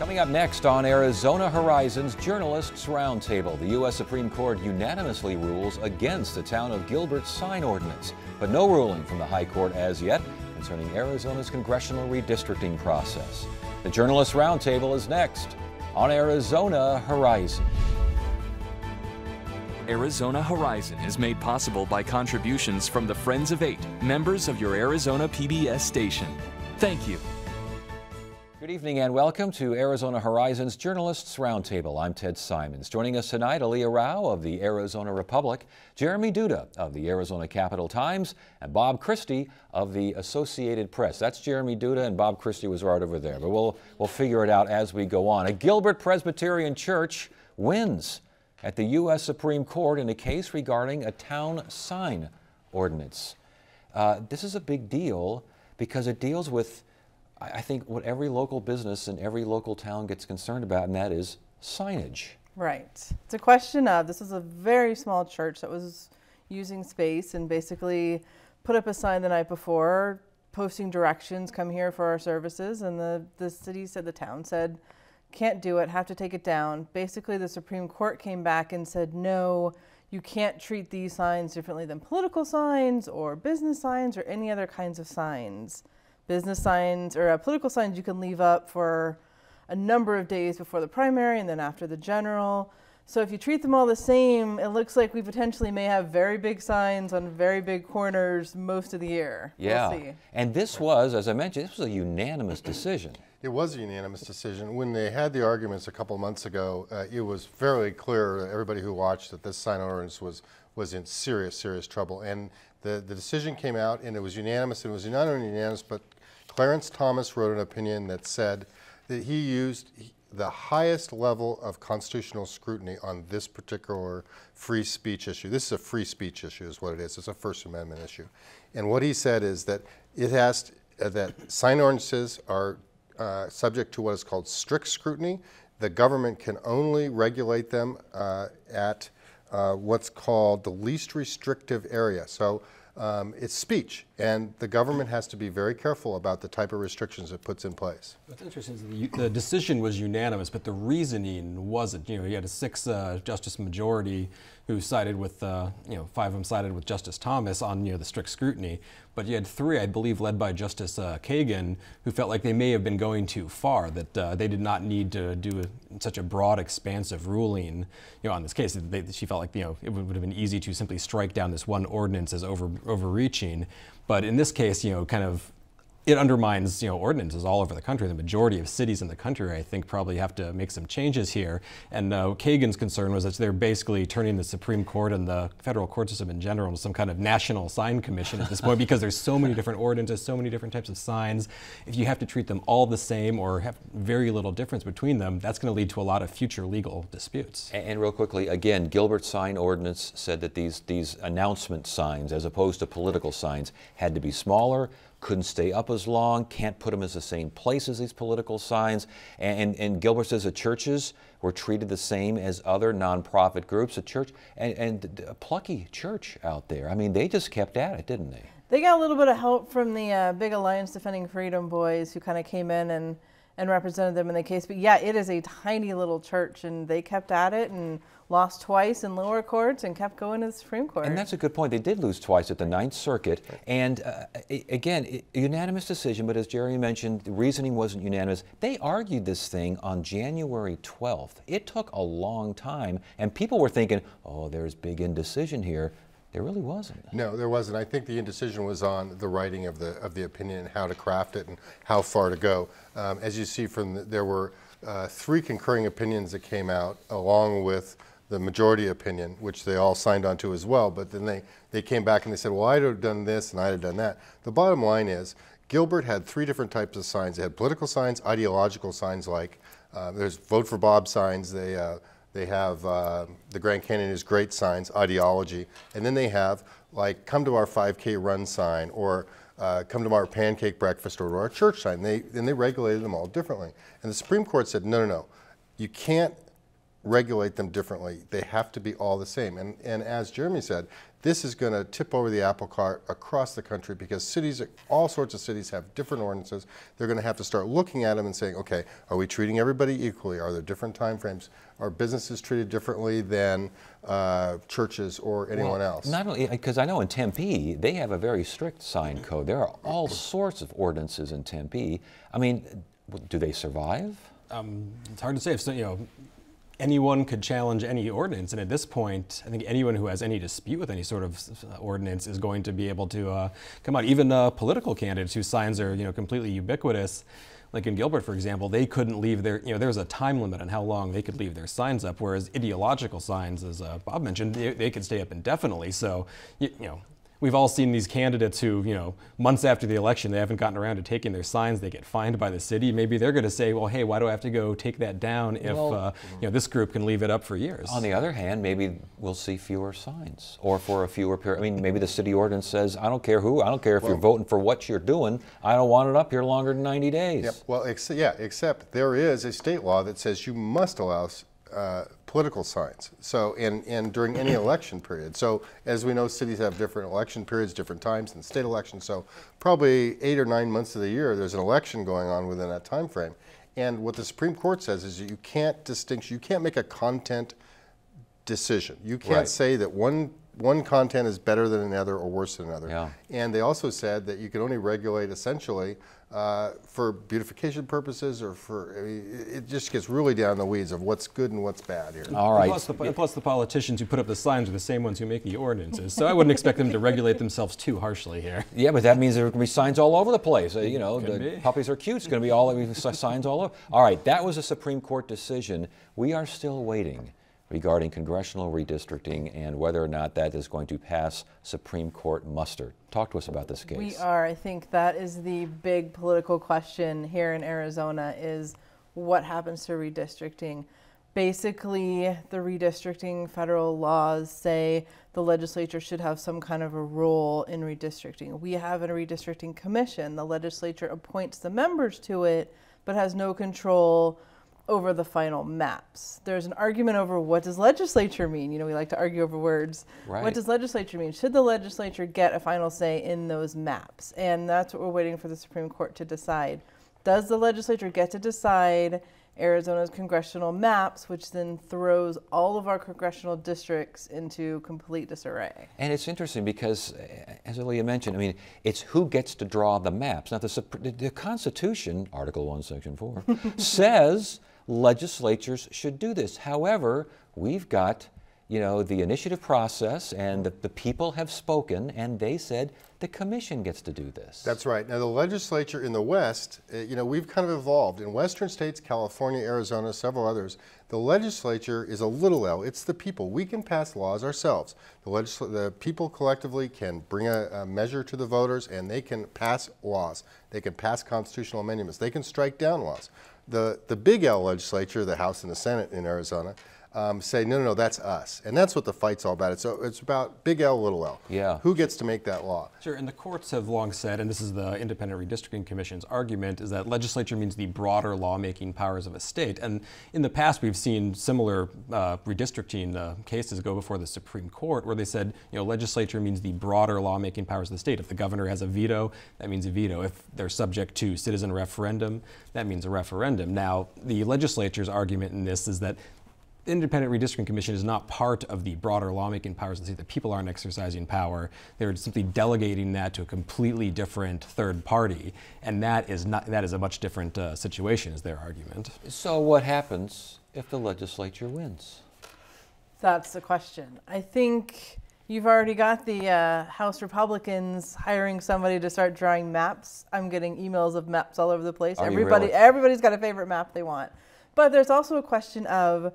Coming up next on Arizona Horizons Journalists Roundtable, the U.S. Supreme Court unanimously rules against the town of Gilbert's sign ordinance, but no ruling from the High Court as yet concerning Arizona's congressional redistricting process. The Journalists Roundtable is next on Arizona Horizon. Arizona Horizon is made possible by contributions from the Friends of Eight, members of your Arizona PBS station. Thank you. Good evening and welcome to Arizona Horizons Journalists Roundtable. I'm Ted Simons. Joining us tonight, Aaliyah Rao of the Arizona Republic, Jeremy Duda of the Arizona Capital Times, and Bob Christie of the Associated Press. That's Jeremy Duda, and Bob Christie was right over there, but we'll figure it out as we go on. A Gilbert Presbyterian Church wins at the U.S. Supreme Court in a case regarding a town sign ordinance. This is a big deal because it deals with, I think, what every local business in every local town gets concerned about, and that is signage. Right. It's a question of, this is a very small church that was using space and basically put up a sign the night before posting directions, come here for our services, and the city said, the town said, can't do it, have to take it down. Basically, the Supreme Court came back and said, no, you can't treat these signs differently than political signs or business signs or any other kinds of signs. Business signs or political signs you can leave up for a number of days before the primary and then after the general. So if you treat them all the same, it looks like we potentially may have very big signs on very big corners most of the year. Yeah, we'll see. And this was, as I mentioned, this was a unanimous decision. It was a unanimous decision. When they had the arguments a couple months ago, it was fairly clear to everybody who watched that this sign ordinance was in serious trouble. And the decision came out and it was unanimous. It was not only unanimous, but Clarence Thomas wrote an opinion that said that he used the highest level of constitutional scrutiny on this particular free speech issue. This is a free speech issue is what it is. It's a First Amendment issue. And what he said is that it has that sign ordinances are subject to what is called strict scrutiny. The government can only regulate them at what's called the least restrictive area. So it's speech, and the government has to be very careful about the type of restrictions it puts in place. What's interesting is the decision was unanimous, but the reasoning wasn't. You had a 6-justice majority who sided with, 5 of them sided with Justice Thomas on, the strict scrutiny. But you had 3, I believe, led by Justice Kagan, who felt like they may have been going too far, that they did not need to do such a broad, expansive ruling, on this case. She felt like, it would have been easy to simply strike down this one ordinance as overreaching. But in this case, it undermines, ordinances all over the country. The majority of cities in the country, I think, probably have to make some changes here. And Kagan's concern was that they're basically turning the Supreme Court and the federal court system in general into some kind of national sign commission at this point, because there's so many different ordinances, so many different types of signs. If you have to treat them all the same or have very little difference between them, that's going to lead to a lot of future legal disputes. And real quickly, again, Gilbert's sign ordinance said that these announcement signs, as opposed to political signs, had to be smaller, couldn't stay up as long, can't put them as the same place as these political signs. And Gilbert says that churches were treated the same as other nonprofit groups. A church, and a plucky church out there. I mean, they just kept at it, didn't they? They got a little bit of help from the big Alliance Defending Freedom boys who kind of came in and represented them in the case. But yeah, it is a tiny little church, and they kept at it and lost twice in lower courts and kept going to the Supreme Court. And that's a good point. They did lose twice at the Ninth Circuit. And again, unanimous decision, but as Jerry mentioned, the reasoning wasn't unanimous. They argued this thing on January 12th. It took a long time, and people were thinking, oh, there's big indecision here. There really wasn't. No, there wasn't. I think the indecision was on the writing of the opinion and how to craft it and how far to go. As you see there were 3 concurring opinions that came out along with the majority opinion, which they all signed on to as well, but then they came back and they said, well, I'd have done this and I'd have done that. The bottom line is, Gilbert had 3 different types of signs. They had political signs, ideological signs like, there's Vote for Bob signs, they have the Grand Canyon is great signs, ideology, and then they have like, come to our 5K run sign, or come to our pancake breakfast, or to our church sign. They regulated them all differently. And the Supreme Court said, no, you can't regulate them differently. They have to be all the same. And as Jeremy said, this is going to tip over the apple cart across the country because cities, all sorts of cities have different ordinances. They're going to have to start looking at them and saying, okay, are we treating everybody equally? Are there different time frames? Are businesses treated differently than churches or anyone else? Not only, because I know in Tempe, they have a very strict sign code. There are all sorts of ordinances in Tempe. I mean, do they survive? It's hard to say. If anyone could challenge any ordinance, and at this point, I think anyone who has any dispute with any sort of ordinance is going to be able to come out. Even political candidates whose signs are completely ubiquitous, like in Gilbert, for example, they couldn't leave their, there's a time limit on how long they could leave their signs up, whereas ideological signs, as Bob mentioned, they could stay up indefinitely. So, we've all seen these candidates who, months after the election, they haven't gotten around to taking their signs, they get fined by the city. Maybe they're going to say, well, hey, why do I have to go take that down if, this group can leave it up for years? On the other hand, maybe we'll see fewer signs or for a fewer period. I mean, maybe the city ordinance says, I don't care who, I don't care if you're voting for what you're doing, I don't want it up here longer than 90 days. Yep. Well, except there is a state law that says you must allow political signs. So, and during any election period. So, as we know, cities have different election periods, different times than state elections. So, probably 8 or 9 months of the year, there's an election going on within that time frame. And what the Supreme Court says is that you can't distinguish, you can't make a content decision. You can't say that one content is better than another or worse than another. Yeah. And they also said that you can only regulate essentially for beautification purposes or for, it just gets really down the weeds of what's good and what's bad here. All right. Plus the politicians who put up the signs are the same ones who make the ordinances. So I wouldn't expect them to regulate themselves too harshly here. Yeah, but that means there are going to be signs all over the place. The puppies are cute. It's going to be all signs all over. All right, that was a Supreme Court decision. We are still waiting regarding congressional redistricting and whether or not that is going to pass Supreme Court muster. Talk to us about this case. We are. I think that is the big political question here in Arizona is what happens to redistricting. Basically, the redistricting federal laws say the legislature should have some kind of a role in redistricting. We have a redistricting commission. The legislature appoints the members to it, but has no control over the final maps. There's an argument over what does legislature mean? We like to argue over words. Right. What does legislature mean? Should the legislature get a final say in those maps? And that's what we're waiting for the Supreme Court to decide. Does the legislature get to decide Arizona's congressional maps, which then throws all of our congressional districts into complete disarray? And it's interesting because, as Aaliyah mentioned, I mean, it's who gets to draw the maps. Now, the Constitution, Article 1, Section 4, says legislatures should do this. However, we've got, the initiative process, and the people have spoken, and they said the commission gets to do this. That's right. Now, the legislature in the West, we've kind of evolved. In Western states, California, Arizona, several others, the legislature is a little L. It's the people. We can pass laws ourselves. The people collectively can bring a measure to the voters, and they can pass laws. They can pass constitutional amendments. They can strike down laws. The big L legislature, the House and the Senate in Arizona, say, no, that's us. And that's what the fight's all about. It's about big L, little l. Yeah. Who gets to make that law? Sure, and the courts have long said, and this is the Independent Redistricting Commission's argument, is that legislature means the broader lawmaking powers of a state. And in the past, we've seen similar redistricting cases go before the Supreme Court, where they said, legislature means the broader lawmaking powers of the state. If the governor has a veto, that means a veto. If they're subject to citizen referendum, that means a referendum. Now, the legislature's argument in this is that the Independent Redistricting Commission is not part of the broader lawmaking powers of the state. The people aren't exercising power. They're simply delegating that to a completely different third party, and that is a much different situation, is their argument. So what happens if the legislature wins? That's the question. I think you've already got the House Republicans hiring somebody to start drawing maps. I'm getting emails of maps all over the place. Everybody's got a favorite map they want. But there's also a question of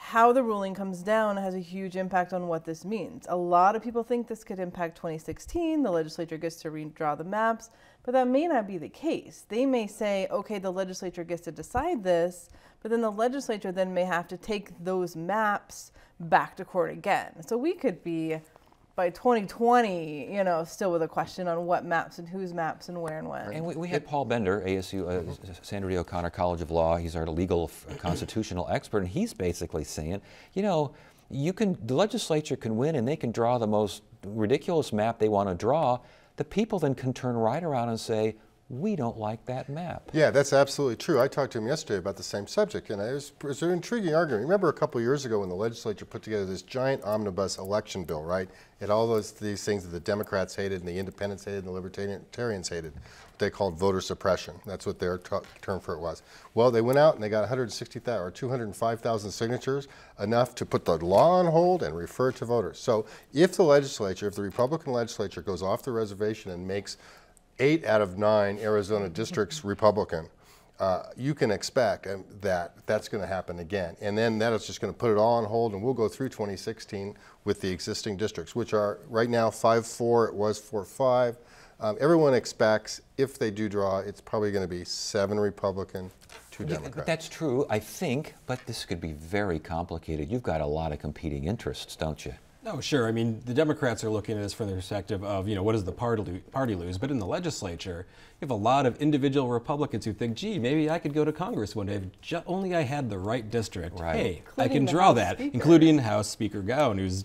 how the ruling comes down has a huge impact on what this means. A lot of people think this could impact 2016. The legislature gets to redraw the maps, but that may not be the case. They may say, okay, the legislature gets to decide this, but then the legislature then may have to take those maps back to court again. So we could be by 2020, you know, still with a question on what maps and whose maps and where and when. And we had Paul Bender, ASU, Sandra Day O'Connor College of Law. He's our legal constitutional expert, and he's basically saying, you know, the legislature can win and they can draw the most ridiculous map they want to draw. The people then can turn right around and say, we don't like that map. Yeah, that's absolutely true. I talked to him yesterday about the same subject, and it was an intriguing argument. Remember a couple of years ago when the legislature put together this giant omnibus election bill, right? It had all these things that the Democrats hated and the independents hated and the libertarians hated. What they called voter suppression. That's what their term for it was. Well, they went out and they got 160,000 or 205,000 signatures, enough to put the law on hold and refer it to voters. So if the Republican legislature goes off the reservation and makes 8 out of 9 Arizona districts Republican, you can expect that's going to happen again. And then that is just going to put it all on hold, and we'll go through 2016 with the existing districts, which are right now 5-4, it was 4-5. Everyone expects, if they do draw, it's probably going to be 7 Republican, 2 Democrat. That's true, I think, but this could be very complicated. You've got a lot of competing interests, don't you? No, sure. I mean, the Democrats are looking at this from the perspective of, you know, what does the party lose? But in the legislature, you have a lot of individual Republicans who think, gee, maybe I could go to Congress one day if only I had the right district. Right. Hey, Including I can the draw House that, Speaker. including House Speaker Gowan, who's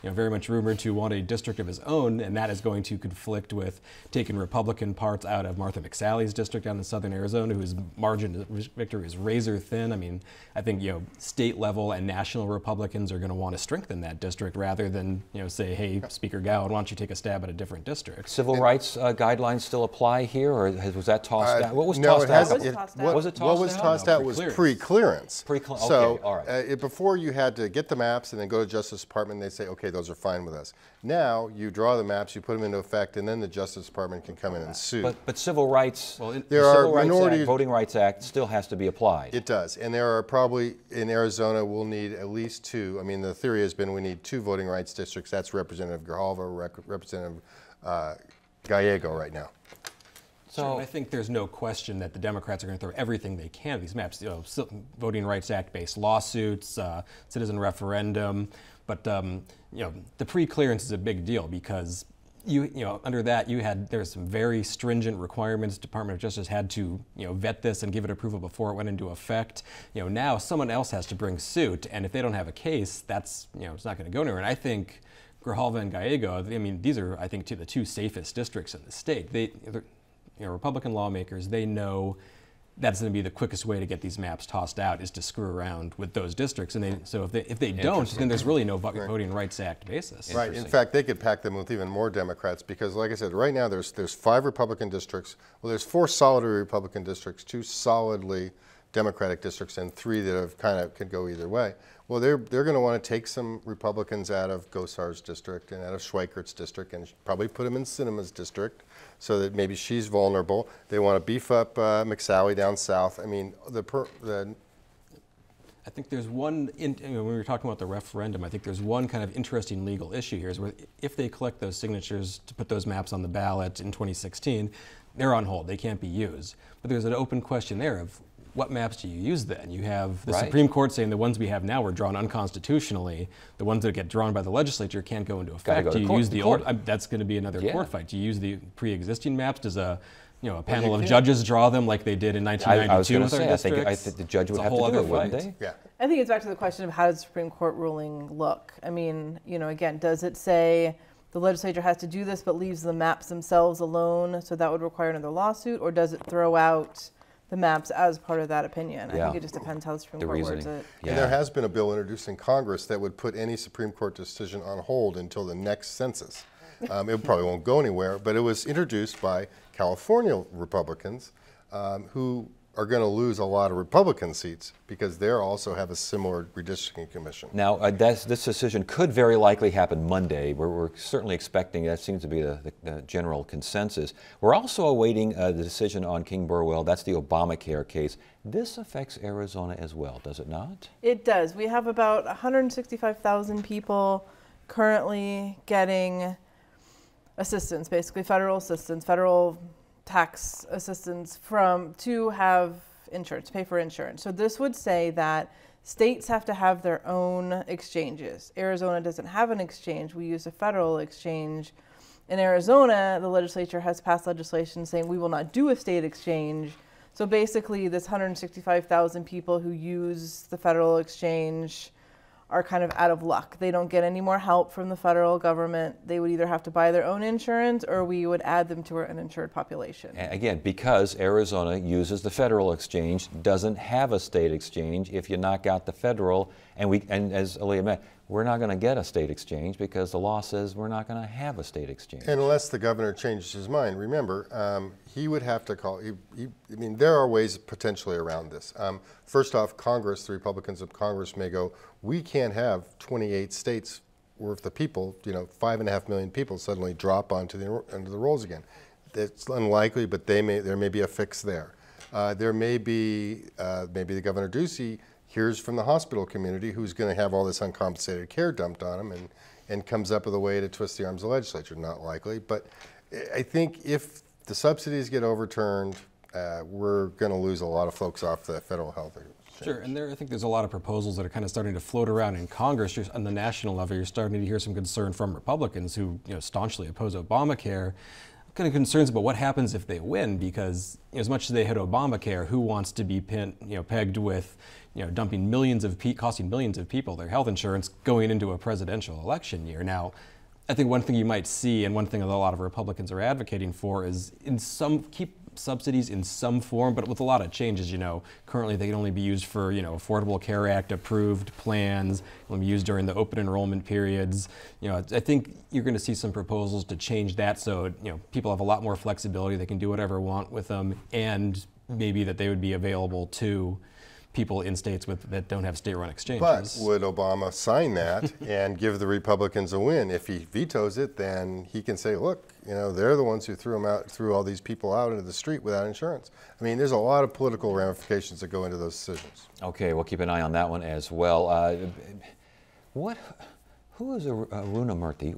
very much rumored to want a district of his own, and that is going to conflict with taking Republican parts out of Martha McSally's district down in southern Arizona, whose margin of victory is razor thin. I mean, I think, state level and national Republicans are going to want to strengthen that district rather than, say, hey, Speaker Gowan, why don't you take a stab at a different district? Civil rights guidelines still apply here, or was that tossed out? What was no, tossed it out? hasn't. What was it tossed out? What was tossed out was pre-clearance. Okay, So all right. before you had to get the maps and then go to Justice Department and they say, okay, those are fine with us. Now you draw the maps, you put them into effect, and then the Justice Department can come in and sue. But civil rights, there are Civil Rights minorities. Act, Voting Rights Act still has to be applied. It does, and there are probably, in Arizona, we'll need at least 2. I mean, the theory has been we need 2 voting rights districts. That's Representative Grijalva, Representative Gallego right now. So I think there's no question that the Democrats are going to throw everything they can at these maps. Voting Rights Act-based lawsuits, citizen referendum, but the pre-clearance is a big deal because under that there's some very stringent requirements. Department of Justice had to vet this and give it approval before it went into effect. Now someone else has to bring suit, and if they don't have a case, that's it's not going to go anywhere. And I think Grijalva and Gallego, I mean, these are the 2 safest districts in the state. They're Republican lawmakers, they know that's going to be the quickest way to get these maps tossed out is to screw around with those districts. And so if they don't, then there's really no Voting Rights Act basis. Right. In fact, they could pack them with even more Democrats because, like I said, right now there's 5 Republican districts. Well, there's 4 solidly Republican districts, 2 solidly Democratic districts, and 3 that have could go either way. Well, they're going to want to take some Republicans out of Gosar's district and out of Schweikert's district and probably put them in Sinema's district so that maybe she's vulnerable. They want to beef up McSally down south. I mean, I think there's one, when we were talking about the referendum, I think there's one kind of interesting legal issue here is where if they collect those signatures to put those maps on the ballot in 2016, they're on hold, they can't be used. But there's an open question there of what maps do you use then? You have the Supreme Court saying the ones we have now were drawn unconstitutionally. The ones that get drawn by the legislature can't go into effect. Do you use the old? That's going to be another court fight. Do you use the pre-existing maps? Does a panel of judges draw them like they did in 1992 I was going with to our say, districts? I think the judge would It's a have to whole do other it, wouldn't fight. they? Yeah. I think it's back to the question of how does the Supreme Court ruling look? I mean, again, does it say the legislature has to do this but leaves the maps themselves alone, so that would require another lawsuit, or does it throw out the maps as part of that opinion? I think it just depends how the Supreme Court words it. Yeah. And there has been a bill introduced in Congress that would put any Supreme Court decision on hold until the next census. It probably won't go anywhere, but it was introduced by California Republicans who are going to lose a lot of Republican seats because they also have a similar redistricting commission. Now, this decision could very likely happen Monday. We're certainly expecting, that seems to be the general consensus. We're also awaiting the decision on King Burwell. That's the Obamacare case. This affects Arizona as well, does it not? It does. We have about 165,000 people currently getting assistance, basically federal assistance, federal tax assistance to have insurance, pay for insurance. So this would say that States have to have their own exchanges. Arizona doesn't have an exchange. We use a federal exchange. In Arizona, the legislature has passed legislation saying we will not do a state exchange. So basically, this 165,000 people who use the federal exchange are kind of out of luck. They don't get any more help from the federal government. They would either have to buy their own insurance or we would add them to our uninsured population. Again, because Arizona uses the federal exchange, doesn't have a state exchange. If you knock out the federal, and as Aaliyah meant, we're not going to get a state exchange because the law says we're not going to have a state exchange. Unless the governor changes his mind. Remember, he would have to call, I mean, there are ways potentially around this. First off, Congress, the Republicans of Congress may go, we can't have 28 states worth of people, 5.5 million people suddenly drop onto the rolls again. It's unlikely, but there may be a fix there. There may be, maybe the Governor Ducey hears from the hospital community who's going to have all this uncompensated care dumped on them and comes up with a way to twist the arms of the legislature. Not likely, but I think if the subsidies get overturned, we're going to lose a lot of folks off the federal health exchange. Sure, and I think there's a lot of proposals that are kind of starting to float around in Congress. On the national level, you're starting to hear some concern from Republicans who staunchly oppose Obamacare. Kind of concerns about what happens if they win, because as much as they hit Obamacare, who wants to be pegged with dumping costing millions of people their health insurance going into a presidential election year? Now, I think one thing you might see, and one thing that a lot of Republicans are advocating for, is keep subsidies in some form, but with a lot of changes. Currently they can only be used for Affordable Care Act approved plans, will be used during the open enrollment periods. I think you're going to see some proposals to change that so people have a lot more flexibility. They can do whatever they want with them, and maybe that they would be available to people in states that don't have state-run exchanges. But would Obama sign that and give the Republicans a win? If he vetoes it, then he can say, look, they're the ones who threw all these people out into the street without insurance. I mean, there's a lot of political ramifications that go into those decisions. Okay, we'll keep an eye on that one as well. Who is Aruna Murthy?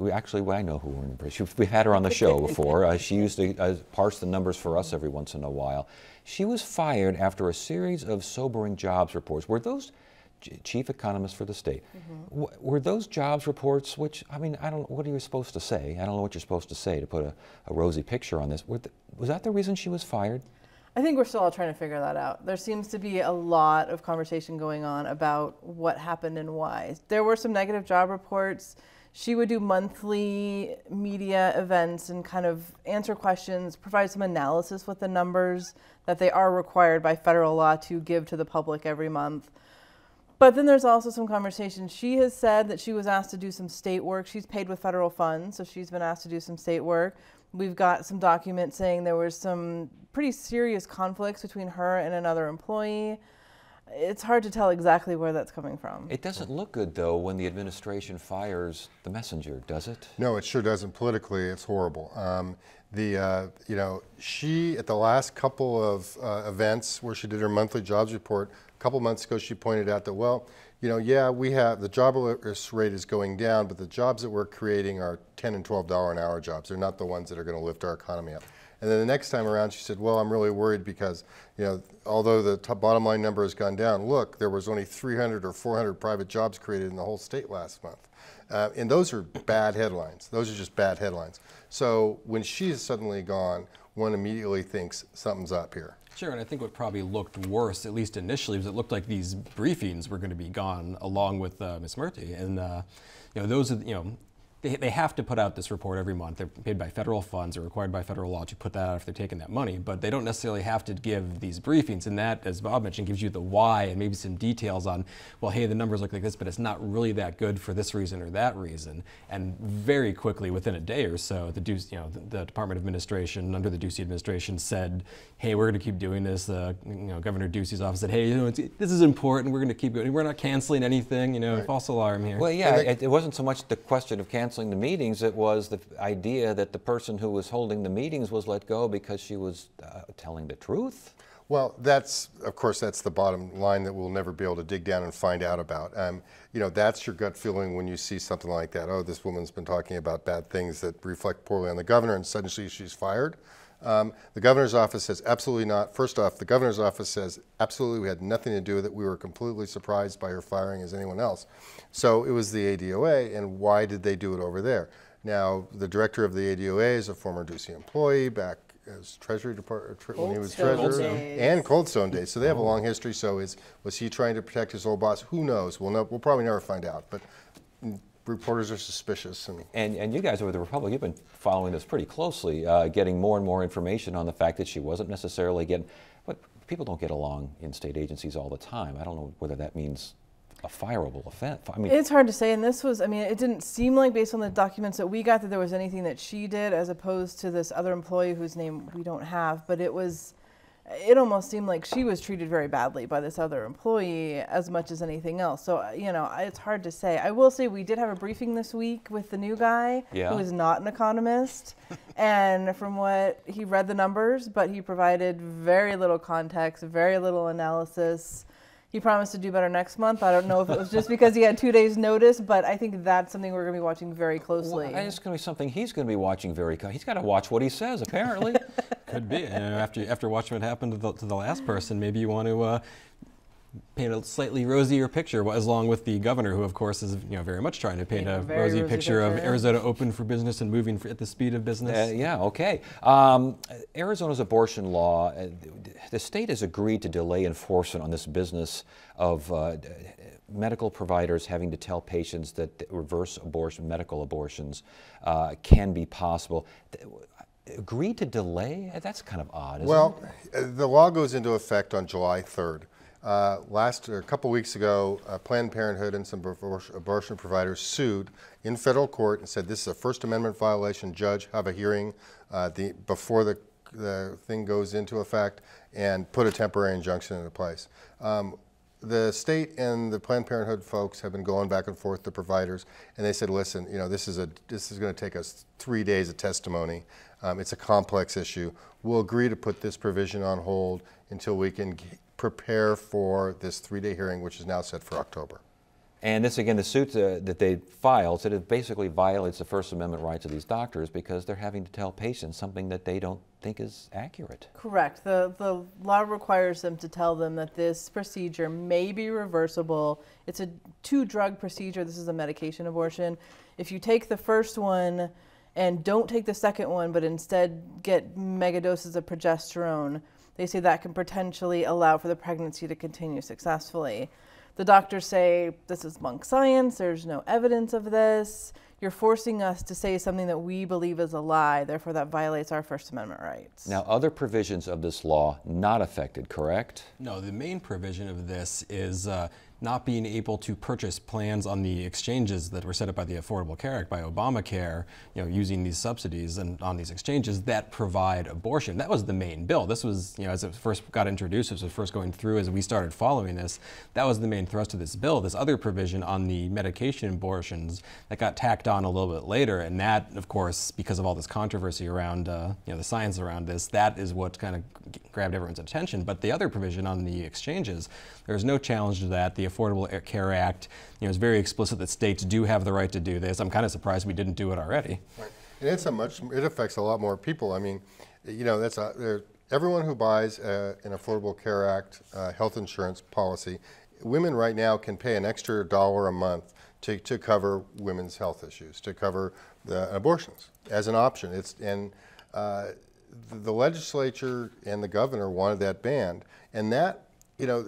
I know who Aruna Murthy. We've had her on the show before. She used to parse the numbers for us every once in a while. She was fired after a series of sobering jobs reports. Were those chief economists for the state? Mm-hmm. Were those jobs reports, which, I mean, what are you supposed to say? I don't know what you're supposed to say to put a rosy picture on this. Was that the reason she was fired? I think we're still all trying to figure that out. There seems to be a lot of conversation going on about what happened and why. There were some negative job reports. She would do monthly media events and kind of answer questions, provide some analysis with the numbers that they are required by federal law to give to the public every month. But then there's also some conversation. She has said that she was asked to do some state work. She's paid with federal funds, so she's been asked to do some state work. We've got some documents saying there was some pretty serious conflicts between her and another employee. It's hard to tell exactly where that's coming from. It doesn't look good, though, when the administration fires the messenger, does it? No, it sure doesn't. Politically, it's horrible. She, at the last couple of events where she did her monthly jobs report, a couple months ago, she pointed out that, we have the jobless rate is going down, but the jobs that we're creating are $10 and $12 an hour jobs. They're not the ones that are going to lift our economy up. And then the next time around, she said, I'm really worried because, although the bottom line number has gone down, look, there was only 300 or 400 private jobs created in the whole state last month. And those are bad headlines. Those are just bad headlines. So when she is suddenly gone, one immediately thinks something's up here. Sure, and I think what probably looked worse, at least initially, was it looked like these briefings were going to be gone along with Ms. Murthy. And those are, they have to put out this report every month. They're paid by federal funds. They're required by federal law to put that out if they're taking that money. But they don't necessarily have to give these briefings. And that, as Bob mentioned, gives you the why and maybe some details on, hey, the numbers look like this, but it's not really that good for this reason or that reason. And very quickly, within a day or so, the Department of Administration under the Ducey administration said, hey, we're going to keep doing this. Governor Ducey's office said, hey, this is important. We're going to keep going. We're not canceling anything. Right. False alarm here. Well, yeah, it wasn't so much the question of canceling the meetings, it was the idea that the person who was holding the meetings was let go because she was telling the truth. Well, of course, that's the bottom line that we'll never be able to dig down and find out about. That's your gut feeling when you see something like that. Oh, this woman's been talking about bad things that reflect poorly on the governor, and suddenly she's fired. The governor's office says absolutely not. First off, the governor's office says absolutely we had nothing to do with it. We were completely surprised by her firing as anyone else. So it was the ADOA, and why did they do it over there? Now, the director of the ADOA is a former Ducey employee back as Treasury Department when he was treasurer, and Coldstone days. So they have a long history. So was he trying to protect his old boss? Who knows? We'll probably never find out. But reporters are suspicious. And you guys over the Republic, you've been following this pretty closely, getting more and more information on the fact that she wasn't necessarily getting. But people don't get along in state agencies all the time. I don't know whether that means a fireable offense. I mean, it's hard to say, and this was, I mean, it didn't seem like, based on the documents that we got, that there was anything that she did as opposed to this other employee whose name we don't have, but it almost seemed like she was treated very badly by this other employee as much as anything else. So, you know, it's hard to say. I will say we did have a briefing this week with the new guy who is not an economist, and from what he read the numbers, but he provided very little context, very little analysis. He promised to do better next month. I don't know if it was just because he had 2 days notice, but I think that's something we're going to be watching very closely. Well, it's going to be something he's going to be watching he's got to watch what he says, apparently. Could be. After watching what happened to the last person, maybe you want to paint a slightly rosier picture, as along with the governor, who of course is very much trying to paint a rosy picture of Arizona open for business and moving at the speed of business. Yeah, okay. Arizona's abortion law, the state has agreed to delay enforcement on this business of medical providers having to tell patients that reverse abortion, medical abortions, can be possible. Agreed to delay? That's kind of odd, isn't it? Well, the law goes into effect on July 3rd. A couple weeks ago, Planned Parenthood and some abortion providers sued in federal court and said this is a First Amendment violation. Judge, have a hearing before the thing goes into effect and put a temporary injunction into place. The state and the Planned Parenthood folks have been going back and forth to providers, and they said, listen, this is going to take us 3 days of testimony. It's a complex issue. We'll agree to put this provision on hold until we can prepare for this 3-day hearing, which is now set for October. And this, again, the suit that they filed said it basically violates the First Amendment rights of these doctors because they're having to tell patients something that they don't think is accurate. Correct. The law requires them to tell them that this procedure may be reversible. It's a 2-drug procedure. This is a medication abortion. If you take the first one and don't take the second one, but instead get mega doses of progesterone, they say that can potentially allow for the pregnancy to continue successfully. The doctors say this is bunk science, there's no evidence of this. You're forcing us to say something that we believe is a lie, therefore that violates our First Amendment rights. Now, other provisions of this law not affected, correct? No, the main provision of this is not being able to purchase plans on the exchanges that were set up by the Affordable Care Act, by Obamacare, using these subsidies and on these exchanges that provide abortion. That was the main bill. This was, as it first got introduced, as it was first going through, as we started following this, that was the main thrust of this bill. This other provision on the medication abortions that got tacked on a little bit later, and that, of course, because of all this controversy around, the science around this, that is what kind of grabbed everyone's attention. But the other provision on the exchanges, there's no challenge to that. The Affordable Care Act, is very explicit that states do have the right to do this. I'm kind of surprised we didn't do it already. Right. And it affects a lot more people. I mean, everyone who buys an Affordable Care Act health insurance policy, women right now can pay an extra $1 a month to cover women's health issues, to cover the abortions as an option. The legislature and the governor wanted that banned, and that,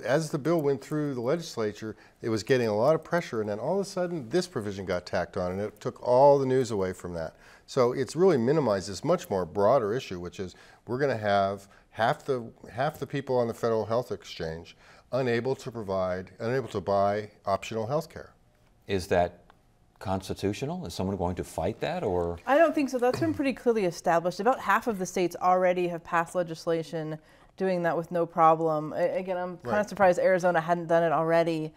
as the bill went through the legislature, it was getting a lot of pressure, and then all of a sudden this provision got tacked on, and it took all the news away from that. So it's really minimized this much more broader issue, which is we're going to have half the people on the Federal Health Exchange unable to buy optional health care. Is that constitutional? Is someone going to fight that, or? I don't think so. That's been pretty clearly established. About half of the states already have passed legislation doing that with no problem. Again, I'm kind of surprised Arizona hadn't done it already.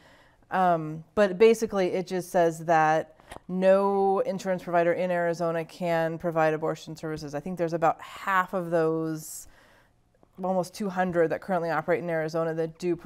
But basically, it just says that no insurance provider in Arizona can provide abortion services. I think there's about half of those, almost 200 that currently operate in Arizona that do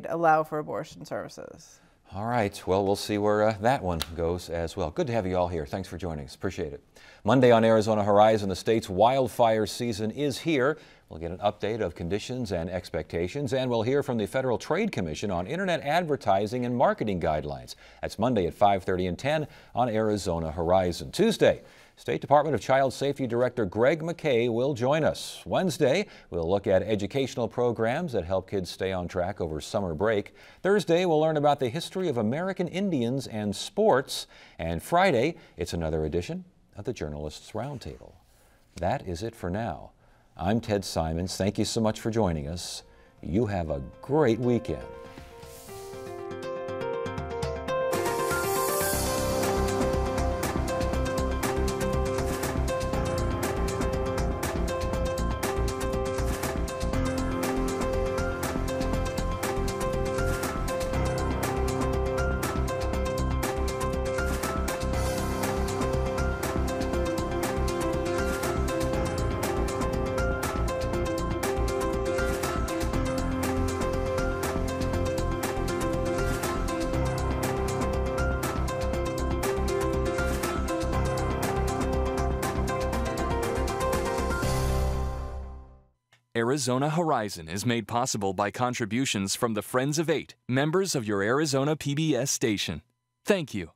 allow for abortion services. All right, well, we'll see where that one goes as well. Good to have you all here. Thanks for joining us. Appreciate it. Monday on Arizona Horizon, the state's wildfire season is here. We'll get an update of conditions and expectations, and we'll hear from the Federal Trade Commission on Internet advertising and marketing guidelines. That's Monday at 5:30 and 10 on Arizona Horizon. Tuesday, State Department of Child Safety Director Greg McKay will join us. Wednesday, we'll look at educational programs that help kids stay on track over summer break. Thursday, we'll learn about the history of American Indians and sports. And Friday, it's another edition of the Journalists Roundtable. That is it for now. I'm Ted Simons. Thank you so much for joining us. You have a great weekend. Arizona Horizon is made possible by contributions from the Friends of 8, members of your Arizona PBS station. Thank you.